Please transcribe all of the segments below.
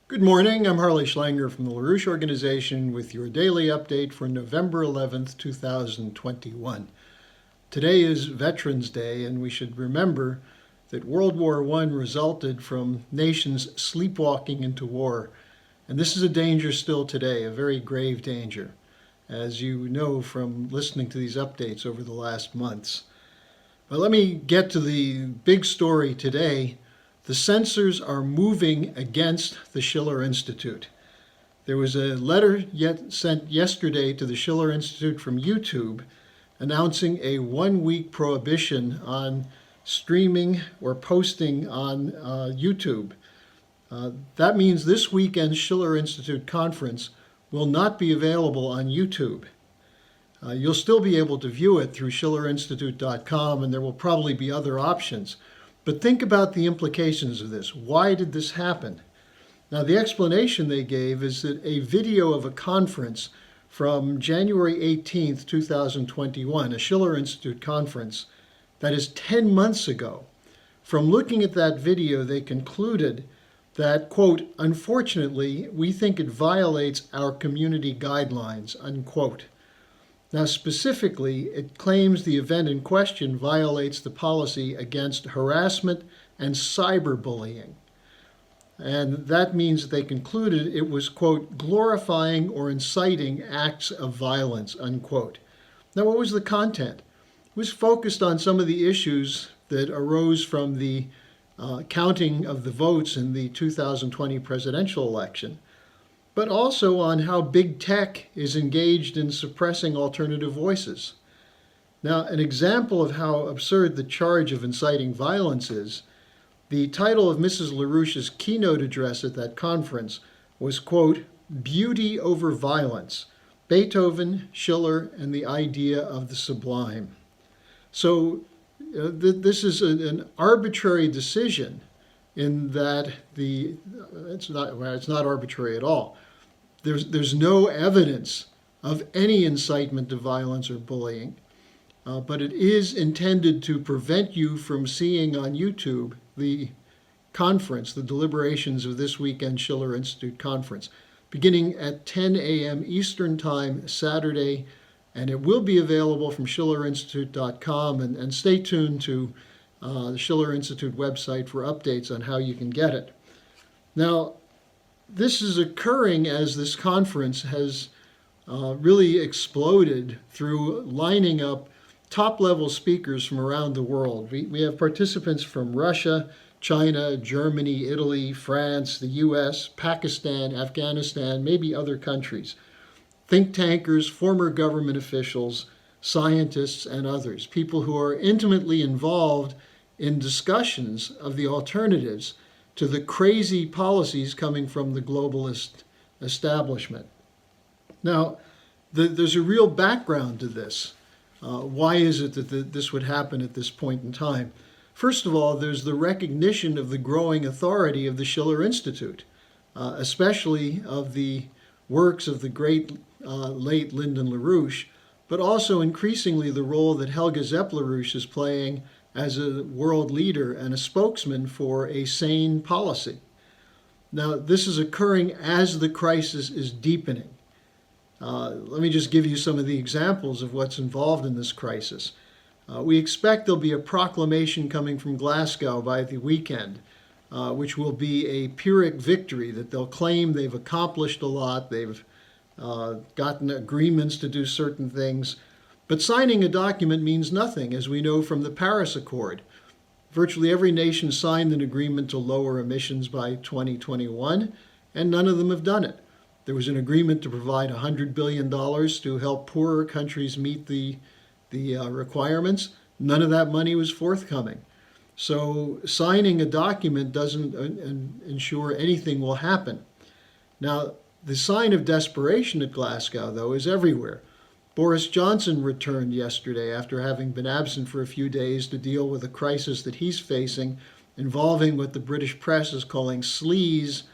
Good morning, I'm Harley Schlanger from the LaRouche Organization with your daily update for November 11th, 2021. Today is Veterans Day, and we should remember that World War I resulted from nations sleepwalking into war. And this is a danger still today, a very grave danger, as you know from listening to these updates over the last months. But let me get to the big story today. The censors are moving against the Schiller Institute. There was a letter sent yesterday to the Schiller Institute from YouTube announcing a one-week prohibition on streaming or posting on YouTube. That means this weekend's Schiller Institute conference will not be available on YouTube. You'll still be able to view it through schillerinstitute.com, and there will probably be other options. But think about the implications of this. Why did this happen? Now, the explanation they gave is that a video of a conference from January 18th, 2021, a Schiller Institute conference, that is 10 months ago. From looking at that video, they concluded that, quote, unfortunately, we think it violates our community guidelines, unquote. Now, specifically, it claims the event in question violates the policy against harassment and cyberbullying. And that means that they concluded it was, quote, glorifying or inciting acts of violence, unquote. Now, what was the content? It was focused on some of the issues that arose from the counting of the votes in the 2020 presidential election, but also on how big tech is engaged in suppressing alternative voices. Now, an example of how absurd the charge of inciting violence is, the title of Mrs. LaRouche's keynote address at that conference was, quote, Beauty over Violence, Beethoven, Schiller, and the Idea of the Sublime. So this is an arbitrary decision in that it's not arbitrary at all. There's no evidence of any incitement to violence or bullying, but it is intended to prevent you from seeing on YouTube the conference, the deliberations of this weekend Schiller Institute conference, beginning at 10 a.m. Eastern Time Saturday, and it will be available from schillerinstitute.com, and stay tuned to the Schiller Institute website for updates on how you can get it. Now, this is occurring as this conference has really exploded through lining up top-level speakers from around the world. We have participants from Russia, China, Germany, Italy, France, the US, Pakistan, Afghanistan, maybe other countries. Think tankers, former government officials, scientists, and others, people who are intimately involved in discussions of the alternatives to the crazy policies coming from the globalist establishment. Now, there's a real background to this. Why is it that this would happen at this point in time? First of all, there's the recognition of the growing authority of the Schiller Institute, especially of the works of the great late Lyndon LaRouche, but also increasingly the role that Helga Zepp-LaRouche is playing as a world leader and a spokesman for a sane policy. Now, this is occurring as the crisis is deepening. Let me just give you some of the examples of what's involved in this crisis. We expect there'll be a proclamation coming from Glasgow by the weekend, which will be a Pyrrhic victory, that they'll claim they've accomplished a lot, they've gotten agreements to do certain things. But signing a document means nothing, as we know from the Paris Accord. Virtually every nation signed an agreement to lower emissions by 2021, and none of them have done it. There was an agreement to provide $100 billion to help poorer countries meet the requirements. None of that money was forthcoming. So signing a document doesn't ensure anything will happen. Now, the sign of desperation at Glasgow, though, is everywhere. Boris Johnson returned yesterday after having been absent for a few days to deal with a crisis that he's facing involving what the British press is calling sleaze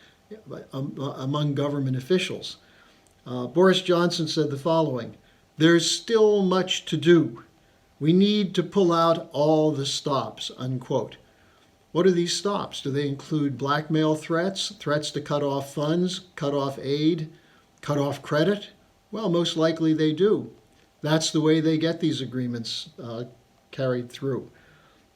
among government officials. Boris Johnson said the following: "There's still much to do. We need to pull out all the stops," unquote. What are these stops? Do they include blackmail threats, threats to cut off funds, cut off aid, cut off credit? Well, most likely they do. That's the way they get these agreements carried through.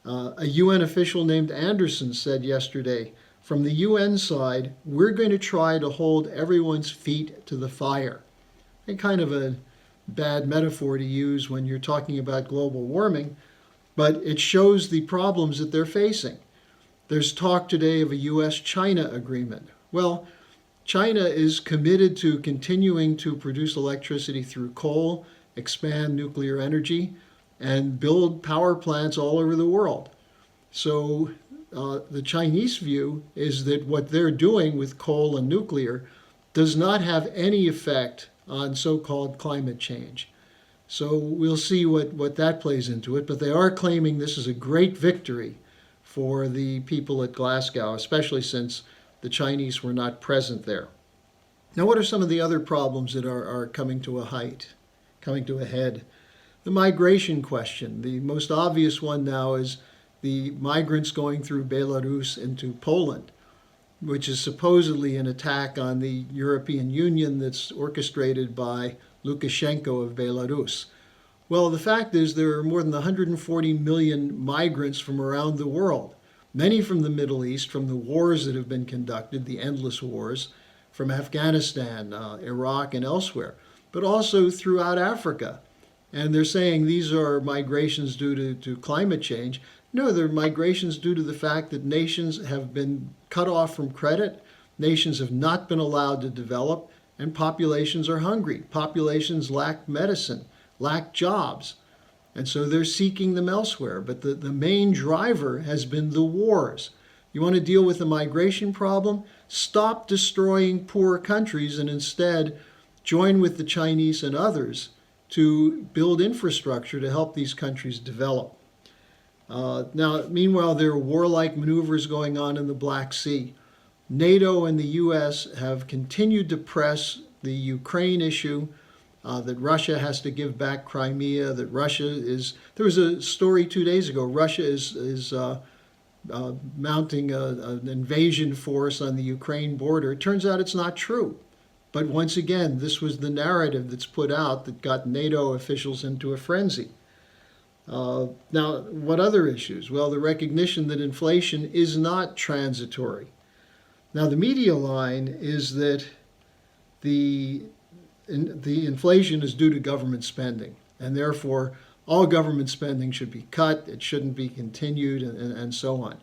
A UN official named Anderson said yesterday, from the UN side, we're going to try to hold everyone's feet to the fire. And kind of a bad metaphor to use when you're talking about global warming, but it shows the problems that they're facing. There's talk today of a US-China agreement. Well, China is committed to continuing to produce electricity through coal, expand nuclear energy, and build power plants all over the world. So the Chinese view is that what they're doing with coal and nuclear does not have any effect on so-called climate change. So we'll see what that plays into it, but they are claiming this is a great victory for the people at Glasgow, especially since the Chinese were not present there. Now, what are some of the other problems that are coming to a head? The migration question. The most obvious one now is the migrants going through Belarus into Poland, which is supposedly an attack on the European Union that's orchestrated by Lukashenko of Belarus. Well, the fact is there are more than 140 million migrants from around the world, many from the Middle East, from the wars that have been conducted, the endless wars, from Afghanistan, Iraq, and elsewhere, but also throughout Africa. And they're saying these are migrations due to climate change. No, they're migrations due to the fact that nations have been cut off from credit, nations have not been allowed to develop, and populations are hungry. Populations lack medicine, lack jobs, and so they're seeking them elsewhere. But the main driver has been the wars. You want to deal with the migration problem? Stop destroying poor countries and instead join with the Chinese and others to build infrastructure to help these countries develop. Now, meanwhile, there are warlike maneuvers going on in the Black Sea. NATO and the U.S. have continued to press the Ukraine issue, that Russia has to give back Crimea, that Russia is... There was a story 2 days ago, Russia is mounting an invasion force on the Ukraine border. It turns out it's not true. But once again, this was the narrative that's put out that got NATO officials into a frenzy. Now, what other issues? Well, the recognition that inflation is not transitory. Now, the media line is that the inflation is due to government spending, and therefore all government spending should be cut, it shouldn't be continued, and so on.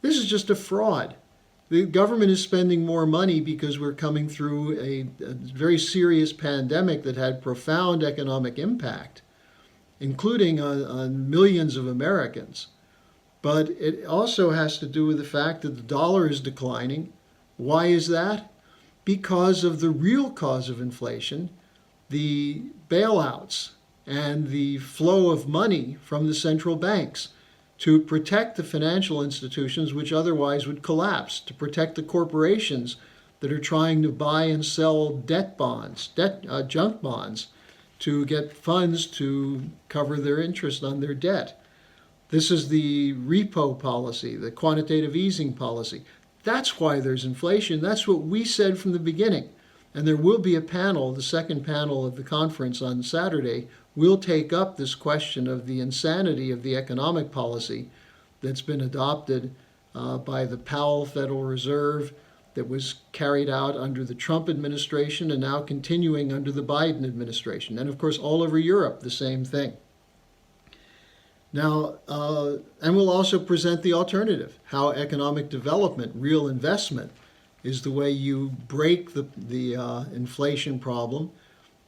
This is just a fraud. The government is spending more money because we're coming through a very serious pandemic that had profound economic impact, including on millions of Americans. But it also has to do with the fact that the dollar is declining. Why is that? Because of the real cause of inflation, the bailouts and the flow of money from the central banks to protect the financial institutions which otherwise would collapse, to protect the corporations that are trying to buy and sell debt bonds, junk bonds, to get funds to cover their interest on their debt. This is the repo policy, the quantitative easing policy. That's why there's inflation. That's what we said from the beginning. And there will be a panel, the second panel of the conference on Saturday, will take up this question of the insanity of the economic policy that's been adopted by the Powell Federal Reserve, that was carried out under the Trump administration and now continuing under the Biden administration. And of course, all over Europe, the same thing. Now, and we'll also present the alternative, how economic development, real investment, is the way you break the inflation problem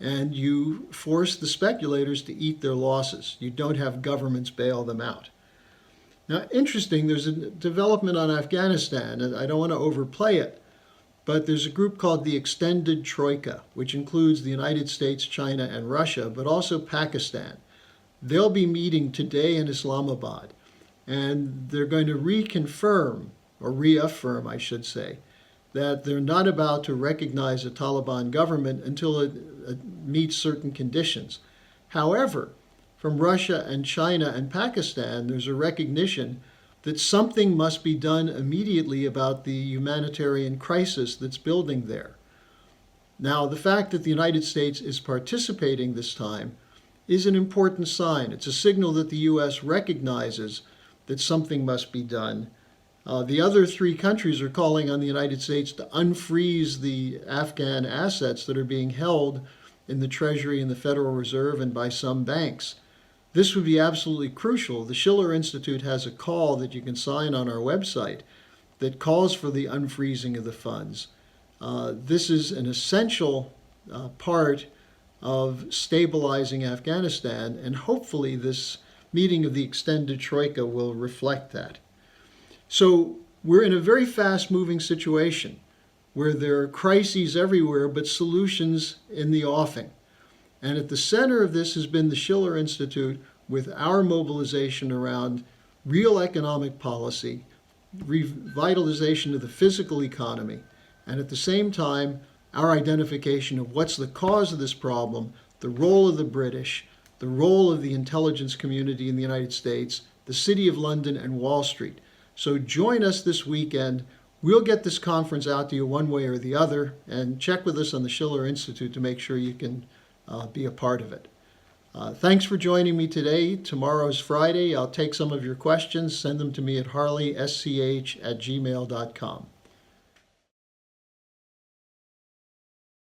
and you force the speculators to eat their losses. You don't have governments bail them out. Now, interesting, there's a development on Afghanistan, and I don't want to overplay it, but there's a group called the Extended Troika, which includes the United States, China, and Russia, but also Pakistan. They'll be meeting today in Islamabad, and they're going to reconfirm, or reaffirm, I should say, that they're not about to recognize a Taliban government until it meets certain conditions. However, from Russia and China and Pakistan, there's a recognition that something must be done immediately about the humanitarian crisis that's building there. Now, the fact that the United States is participating this time is an important sign. It's a signal that the U.S. recognizes that something must be done. The other three countries are calling on the United States to unfreeze the Afghan assets that are being held in the Treasury and the Federal Reserve and by some banks. This would be absolutely crucial. The Schiller Institute has a call that you can sign on our website that calls for the unfreezing of the funds. This is an essential part of stabilizing Afghanistan, and hopefully this meeting of the extended troika will reflect that. So we're in a very fast-moving situation where there are crises everywhere but solutions in the offing. And at the center of this has been the Schiller Institute with our mobilization around real economic policy, revitalization of the physical economy, and at the same time, our identification of what's the cause of this problem, the role of the British, the role of the intelligence community in the United States, the City of London, and Wall Street. So join us this weekend. We'll get this conference out to you one way or the other, and check with us on the Schiller Institute to make sure you can be a part of it. Thanks for joining me today. Tomorrow's Friday. I'll take some of your questions. Send them to me at harleysch@gmail.com.